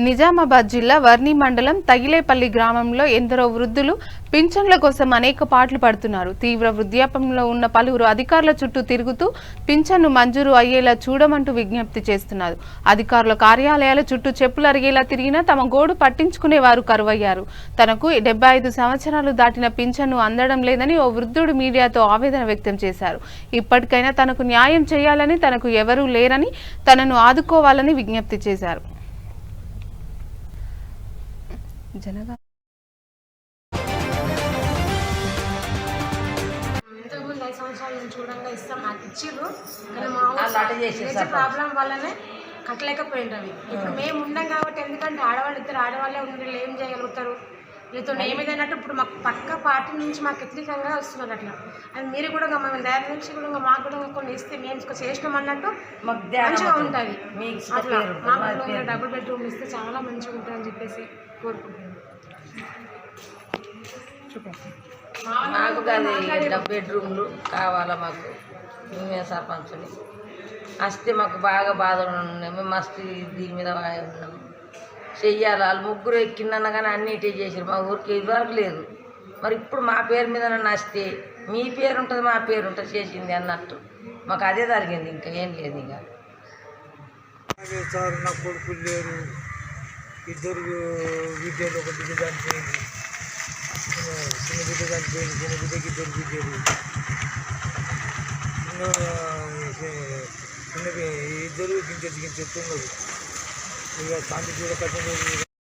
నిజామాబాద్ జిల్లా వర్ని మండలం తగిలేపల్లి గ్రామంలో ఎందరో వృద్ధులు పింఛన్ల కోసం అనేక పాటలు పడుతున్నారు. తీవ్ర వృద్ధాప్యంలో ఉన్న పలువురు అధికారుల చుట్టూ తిరుగుతూ పింఛన్ను మంజూరు అయ్యేలా చూడమంటూ విజ్ఞప్తి చేస్తున్నారు. అధికారుల కార్యాలయాల చుట్టూ చెప్పులు అరిగేలా తిరిగినా తమ గోడు పట్టించుకునేవారు కరువయ్యారు. తనకు 75 సంవత్సరాలు దాటిన పింఛన్ను అందడం లేదని ఓ వృద్ధుడు మీడియాతో ఆవేదన వ్యక్తం చేశారు. ఇప్పటికైనా తనకు న్యాయం చేయాలని, తనకు ఎవరూ లేరని, తనను ఆదుకోవాలని విజ్ఞప్తి చేశారు. ఇంతకుముందు 5 సంవత్సరాల నుంచి కూడా ఇస్తాం నాకు ఇచ్చిర్రు, కానీ మా ఊరు ప్రాబ్లం వల్లనే కట్టలేకపోయింది. ఇప్పుడు మేము ఉండం కాబట్టి, ఎందుకంటే ఆడవాళ్ళే ఉండి ఏం చేయగలుగుతారు, వీళ్ళతో ఏమిదన్నట్టు ఇప్పుడు మాకు పక్క పార్టీ నుంచి మాకు వ్యతిరేకంగా వస్తున్నారు. అట్లా అది మీరు కూడా మేము దాని నుంచి కూడా మాకు కూడా కొన్ని ఇస్తే మేము చేసినాం అన్నట్టు మంచిగా ఉంటుంది. అట్లా మాకు డబుల్ బెడ్రూమ్ ఇస్తే చాలా మంచిగా ఉంటుంది అని చెప్పేసి కోరుకుంటున్నాను. మాకు కానీ డబుల్ బెడ్రూమ్లు కావాలా, మాకు మేమే సర్పంచుని వస్తే మాకు బాగా బాధలు ఉన్నాయి. మేము మస్తు దీని మీద ఉన్నాం, చెయ్యాలి. వాళ్ళు ముగ్గురు ఎక్కిందన్న కానీ అన్నిటి చేసారు, మా ఊరికి ఇదివరకు లేదు. మరి ఇప్పుడు మా పేరు మీద వస్తే మీ పేరు ఉంటుంది, మా పేరు ఉంటుంది చేసింది అన్నట్టు మాకు అదే జరిగింది, ఇంకా ఏం లేదు. ఇక సార్ నా కొడుకులు లేరు, ఇద్దరు విద్యలు, ఒక బిడ్డ చనిపోయింది, చిన్న బిడ్డ చనిపోయింది, చిన్న బిడ్డకి ఇద్దరు బిడ్డలు, చిన్న ఇద్దరు గింజెత్తున్నారు. ఇక తండ్రి కూడా కట్టిన